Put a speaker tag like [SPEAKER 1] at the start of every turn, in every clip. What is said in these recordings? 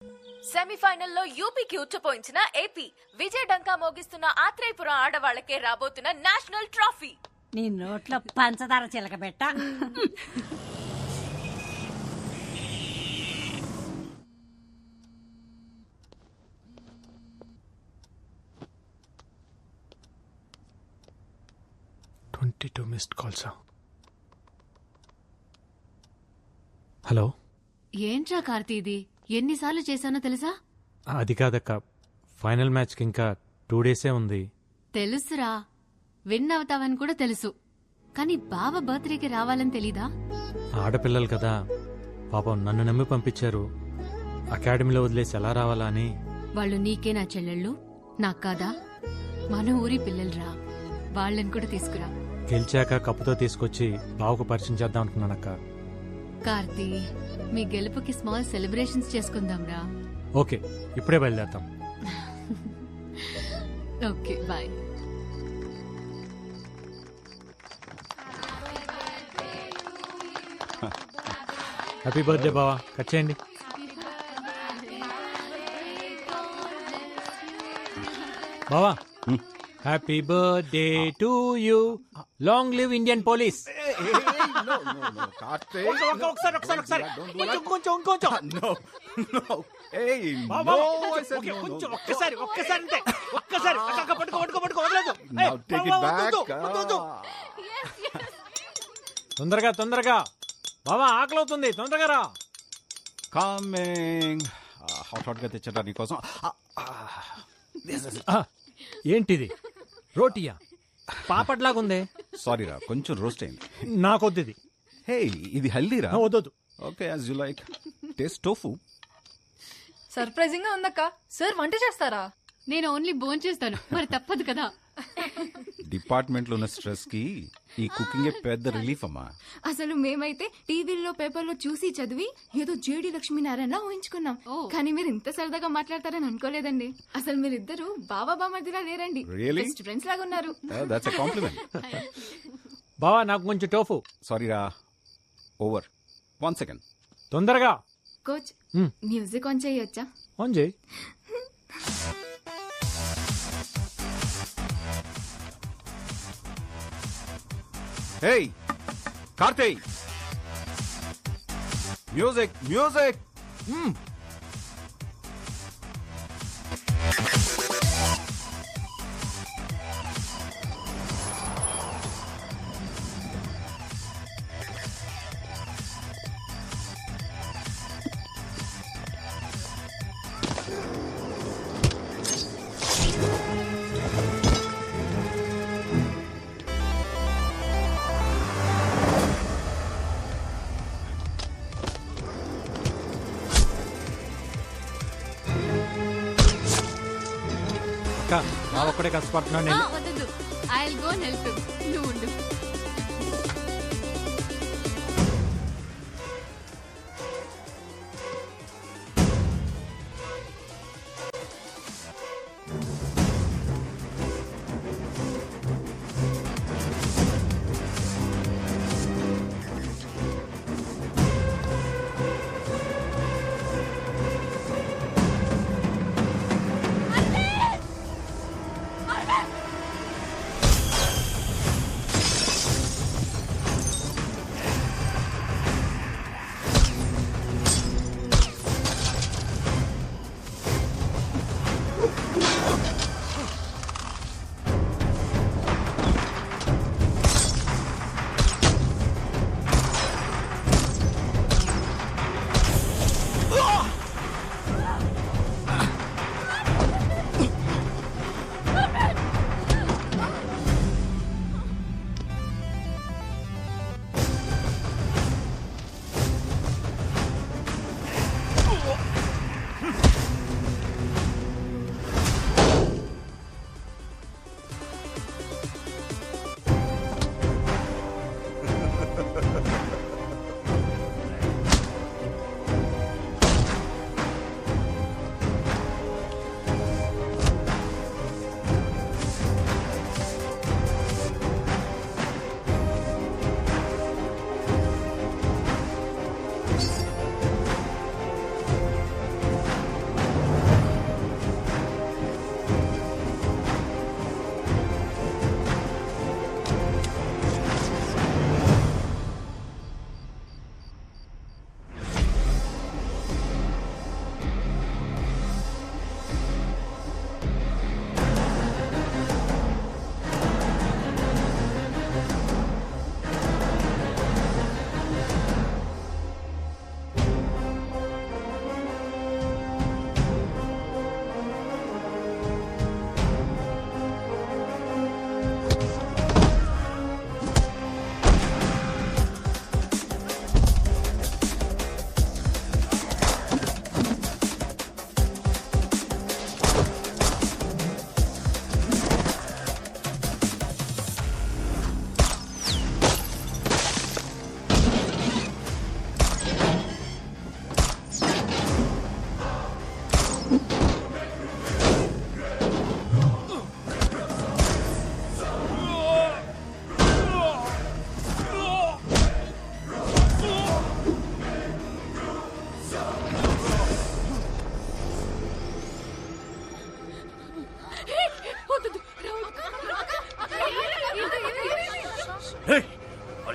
[SPEAKER 1] సెమీఫైనల్లో యూపీకి ఉచ్చపోయించిన ఏపీ విజయ డంకా మోగిస్తున్న ఆత్రేయపురం ఆడవాళ్లకే రాబోతున్న national trophy.
[SPEAKER 2] నీ నోట్లో పంచదార చిలకబెట్ట.
[SPEAKER 3] Missed calls. హలో,
[SPEAKER 4] ఏంట్రా కార్తీ ఇది? ఎన్నిసార్లు చేశానో తెలుసా?
[SPEAKER 3] అది కాదక్క, ఫైనల్ మ్యాచ్కి ఇంకా 2 డేసే ఉంది.
[SPEAKER 4] తెలుసురా, విన్ అవుతావని కూడా తెలుసు. కానీ బావ బర్త్డేకి రావాలని తెలీదా?
[SPEAKER 3] ఆడపిల్లలు కదా పాపం, నన్ను నమ్మి పంపించారు. అకాడమీలో వదిలేసి ఎలా రావాలా అని.
[SPEAKER 4] వాళ్ళు నీకే నా చెల్లెళ్ళు, నాకు కాదా? మన ఊరి పిల్లలురా, వాళ్ళని కూడా తీసుకురా.
[SPEAKER 3] గెలిచాక కప్పుతో తీసుకొచ్చి బావకు పరిచయం చేద్దాం అనుకున్నానక్క.
[SPEAKER 4] కార్తీ, మీ గెలుపుకి స్మాల్ సెలబ్రేషన్స్ చేసుకుందాంరా.
[SPEAKER 3] ఓకే, ఇప్పుడే బయలుదేరతాం.
[SPEAKER 4] Okay, bye.
[SPEAKER 3] హ్యాపీ బర్త్డే బావా, కట్ చేయండి. బావా, happy birthday to you, long live Indian police. తొందరగా తొందరగా బావా, ఆకలి అవుతుంది, తొందరగా రా.
[SPEAKER 5] కమింగ్. హాట్ గా తెచ్చట నీకోసం.
[SPEAKER 3] ఏంటిది, రోటీయా? పాపట్లాగుందే.
[SPEAKER 5] సారీ రా, కొంచెం రోస్ట్ అయింది.
[SPEAKER 3] నాకొద్ది.
[SPEAKER 5] హే, ఇది హెల్దీ రా.
[SPEAKER 3] వద్దు.
[SPEAKER 5] Okay, as you like. Taste tofu.
[SPEAKER 6] Surprising గా ఉందక్క. సార్ వంట చేస్తారా?
[SPEAKER 4] నేను ఓన్లీ బోన్ చేస్తాను, మరి తప్పదు కదా.
[SPEAKER 5] డిపార్ట్మెంట్ లో ఉన్న స్ట్రెస్ కి ఈ కుకింగ్ పెద్ద రిలీఫ్ అమ్మా.
[SPEAKER 6] అసలు మేమైతే టీవీల్లో పేపర్లో చూసి చదివి ఏదో జేడి లక్ష్మీనారాయణ ఊహించుకున్నాం. కానీ మీరు ఇంత సరదాగా మాట్లాడతారని అనుకోలేదండి. అసలు మీరిద్దరు బావా బామర్దిలా లేరండి,
[SPEAKER 5] Really?
[SPEAKER 6] బెస్ట్ ఫ్రెండ్స్ లాగా ఉన్నారు.
[SPEAKER 5] That's a compliment.
[SPEAKER 3] బావా, నాకు కొంచెం టోఫు.
[SPEAKER 5] సారీ రా, ఓవర్. 1 సెకండ్.
[SPEAKER 3] తొందరగా.
[SPEAKER 6] కోచ్, మ్యూజిక్ ఆన్ చేయొచ్చా?
[SPEAKER 3] ఆన్ చేయి.
[SPEAKER 5] Hey Karthi, music music.
[SPEAKER 3] అక్క, బావ ఒక్కడే కష్టపడుతున్నాను.
[SPEAKER 4] వద్దు, I will go help him. నువ్వు ఉండు.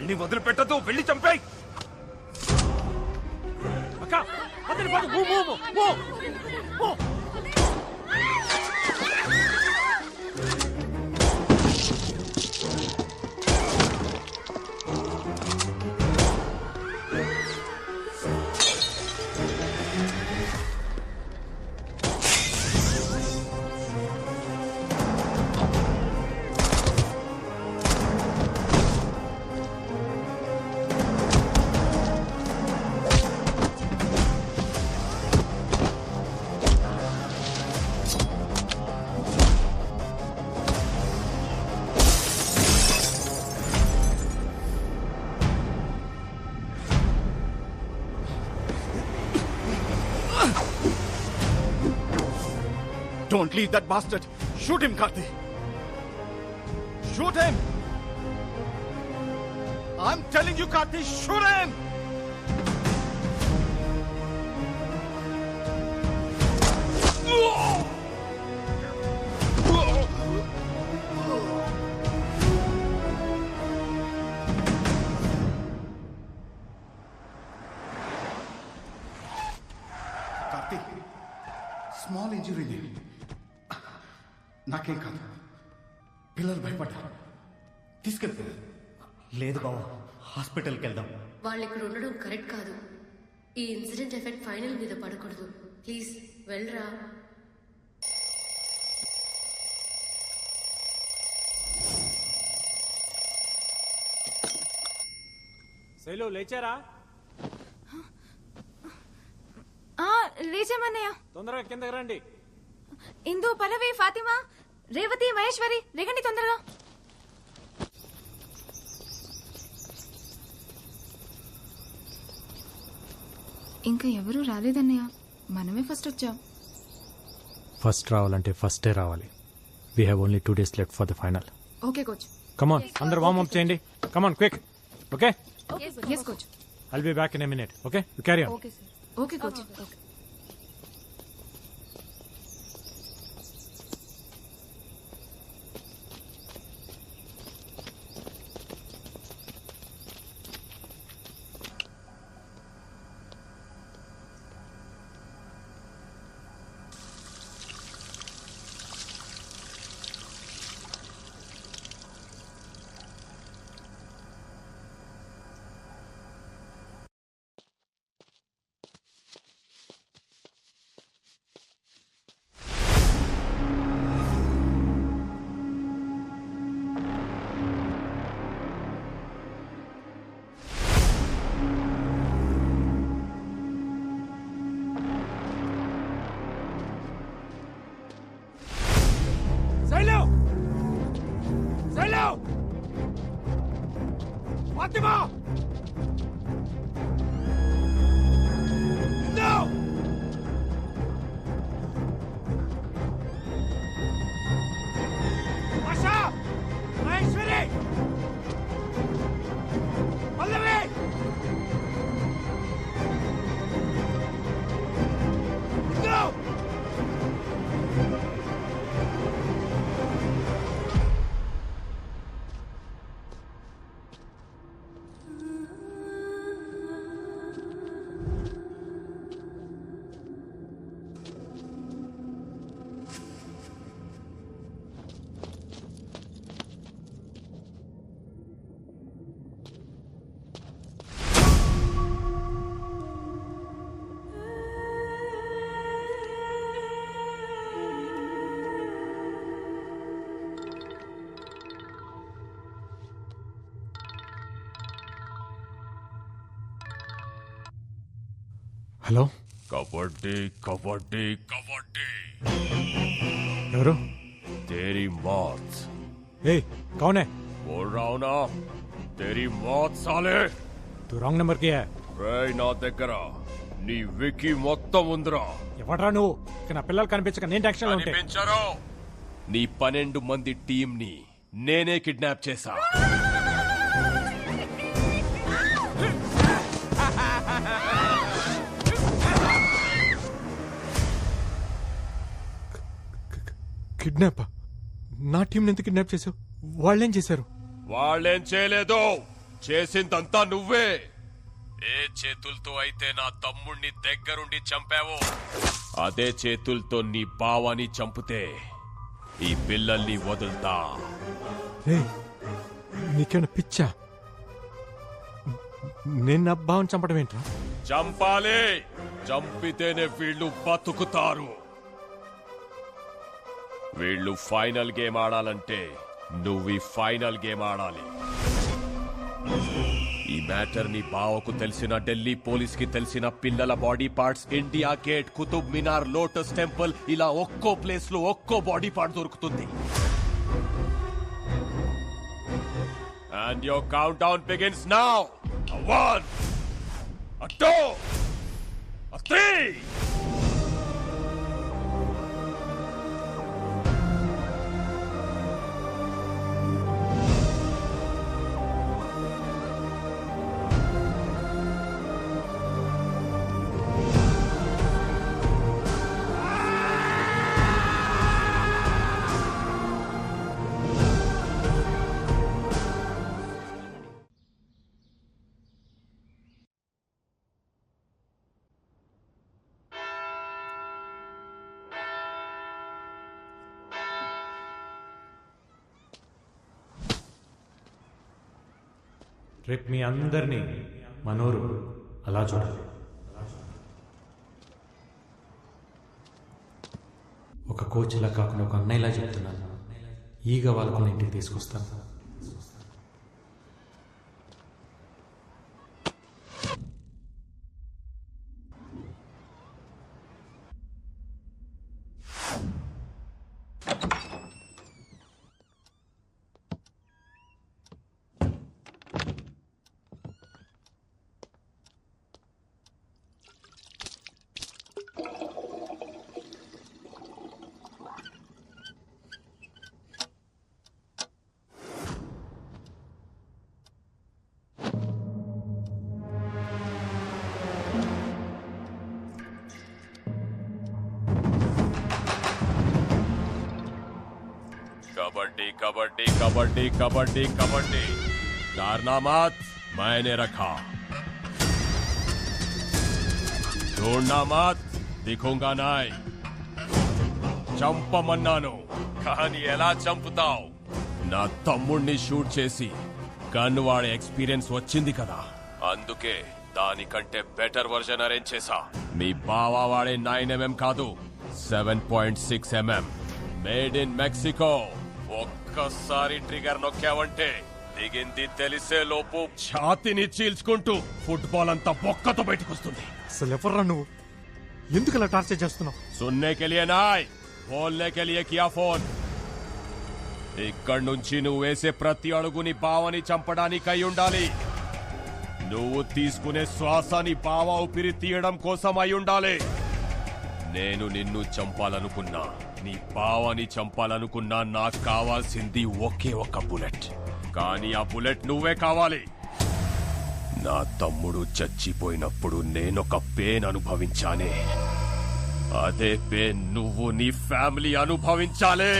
[SPEAKER 5] వాడిని వదిలిపెట్టదు, వెళ్ళి చంపేయ్.
[SPEAKER 3] అక్క వదిలిపోదు. Move, move, move, move.
[SPEAKER 7] Don't leave that bastard. Shoot him, Karthi. Shoot him. I'm telling you, Karthi, shoot him. Karthi, small injury there. నాకేం కాదు, పిల్లలు భయపడ్డారు, తీసుకెళ్తారు.
[SPEAKER 8] లేదు బావ, హాస్పిటల్కి వెళ్దాం.
[SPEAKER 9] వాళ్ళు ఇక్కడ ఉండడం కరెక్ట్ కాదు. ఈ ఇన్సిడెంట్ ఎఫెక్ట్ ఫైనల్ మీద పడకూడదు. ప్లీజ్ వెళ్ళరా.
[SPEAKER 3] శైలు లేచారా?
[SPEAKER 6] లేచామన్నయ్య.
[SPEAKER 3] తొందరగా కిందకి రండి.
[SPEAKER 6] ఇందు, పల్లవి, ఫాతిమా, రేవతి, మహేశ్వరి, రేగండి తొందరగా. ఇంకా ఎవరూ రాలేదన్నయ్య, మనమే ఫస్ట్ వచ్చాం.
[SPEAKER 3] ఫస్ట్ రావాలంటే ఫస్టే రావాలి. We have only 2 days left for the final.
[SPEAKER 6] Okay coach.
[SPEAKER 3] Come on, అందరూ వార్మ్ అప్ చేయండి. Come on quick. Okay,
[SPEAKER 6] yes coach.
[SPEAKER 3] I'll be back in a minute. Okay, you carry on.
[SPEAKER 6] Okay coach.
[SPEAKER 3] Fatima! No! Asha! Maheshwari! Pallavi! No! Hello,
[SPEAKER 10] kabaddi kabaddi kabaddi.
[SPEAKER 3] ఎవరు?
[SPEAKER 10] तेरी मौत.
[SPEAKER 3] ఏ कौन है?
[SPEAKER 10] बोल रहा हूं ना, तेरी मौत साले.
[SPEAKER 3] तू రాంగ్ నెంబర్ కి
[SPEAKER 10] నా దగ్గర నీ వికీ మొత్తం ఉందిరా.
[SPEAKER 3] ఎవడ్రా నువ్వు? ఇక నా పిల్లలు కనిపించక నేను టెన్షన్ లో ఉంటే.
[SPEAKER 10] కనిపించరు. నీ 12 మంది టీం ని నేనే కిడ్నాప్ చేశా.
[SPEAKER 3] కిడ్నాప్? నా టీం ఎందుకు కిడ్నాప్ చేసావు? వాళ్ళేం చేశారు?
[SPEAKER 10] వాళ్ళేం చేయలేదు, చేసిందంతా నువ్వే. ఏ చేతులతో అయితే నా తమ్ముణ్ణి దగ్గరుండి చంపావో అదే చేతులతో నీ బావని చంపితే ఈ పిల్లల్ని వదులుతా.
[SPEAKER 3] నీకేమైనా పిచ్చా? నేను నా బావని చంపడం ఏంట్రా?
[SPEAKER 10] చంపాలి. చంపితేనే వీళ్ళు బతుకుతారు. వీళ్ళు ఫైనల్ గేమ్ ఆడాలంటే నువ్వు ఈ ఫైనల్ గేమ్ ఆడాలి. ఈ మ్యాటర్ ని బావకు తెలిసిన, ఢిల్లీ పోలీస్ కి తెలిసిన, పిల్లల body parts India Gate, Qutub Minar, Lotus Temple ఇలా ఒక్కో ప్లేస్ లో ఒక్కో బాడీ పార్ట్ దొరుకుతుంది. And your countdown begins now. A 1, a 2, a 3.
[SPEAKER 3] రేపు మీ అందరినీ మనోరు అలా చూడాలి. ఒక కోచ్లా కాకుండా ఒక అన్నయ్యలా చెప్తున్నాను. ఈగ వాళ్ళకున్న ఇంటికి తీసుకొస్తాను.
[SPEAKER 10] कबड्डी कबड्डी कबड्डी कबड्डी कबड्डी कारनामात मैंने रखा. ढूंढना मत, दिखूंगा नहीं. చంపమన్నాను కానీ ఎలా చంపుతావు? నా తమ్ముణ్ణి షూట్ చేసి గన్ వాడే ఎక్స్పీరియన్స్ వచ్చింది కదా, అందుకే దానికంటే బెటర్ వర్జన్ అరేంజ్ చేశా. మీ బావా వాడే 9mm కాదు, 7.6mm మేడ్ ఇన్ మెక్సికో. ఒక్కసారి ట్రిగర్ నొక్కావంటే దిగింది తెలిసే లోపు ఛాతిని చీల్చుకుంటూ ఫుట్బాల్ అంతా బొక్కతో బయటకు వస్తుంది.
[SPEAKER 3] అసలు ఎవర్రా నువ్వు? ఎందుకు ఇలా టార్చర్ చేస్తున్నావు?
[SPEAKER 10] సున్నే కే లియే నాయ్, బోల్నే కే లియే కియా ఫోన్. ఇక్కడి నుంచి నువ్వు వేసే ప్రతి అడుగుని బావని చంపడానికి అయి ఉండాలి. నువ్వు తీసుకునే శ్వాసని బావ ఊపిరి తీయడం కోసం అయి ఉండాలి. నేను నిన్ను చంపాలనుకున్నా, నీ బావని చంపాలనుకున్నా, నాకు కావాల్సింది ఒకే ఒక బుల్లెట్. కానీ ఆ బుల్లెట్ నువ్వే కావాలి. నా తమ్ముడు చచ్చిపోయినప్పుడు నేనొక పెయిన్ అనుభవించానే, అదే పెయిన్ నువ్వు నీ ఫ్యామిలీ అనుభవించాలి.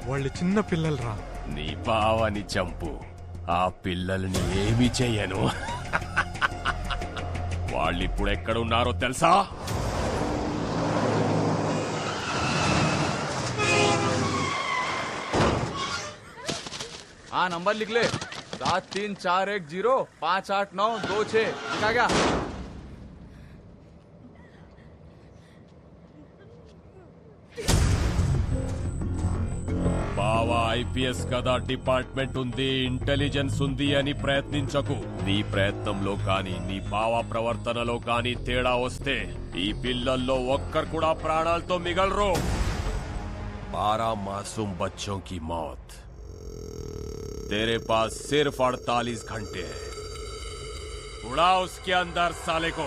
[SPEAKER 3] వాళ్ళు చిన్న పిల్లలరా.
[SPEAKER 10] నీ బావని చంపు, ఆ పిల్లల్ని ఏమి చెయ్యను. వాళ్ళిప్పుడు ఎక్కడున్నారో తెలుసా?
[SPEAKER 11] हाँ नंबर लिख ले, 7341058926. लिखा क्या?
[SPEAKER 10] బావా ఐపీఎస్ కదా, డిపార్ట్మెంట్ ఉంది, ఇంటెలిజెన్స్ ఉంది అని ప్రయత్నించకు. నీ ప్రయత్నంలో కానీ నీ బావ ప్రవర్తనలో కానీ తేడా వస్తే ఈ పిల్లల్లో ఒక్కరు కూడా ప్రాణాలతో మిగలరు. 12 मासूम बच्चों की मौत. तेरे पास सिर्फ 48 घंटे है. उड़ा उसके अंदर साले को.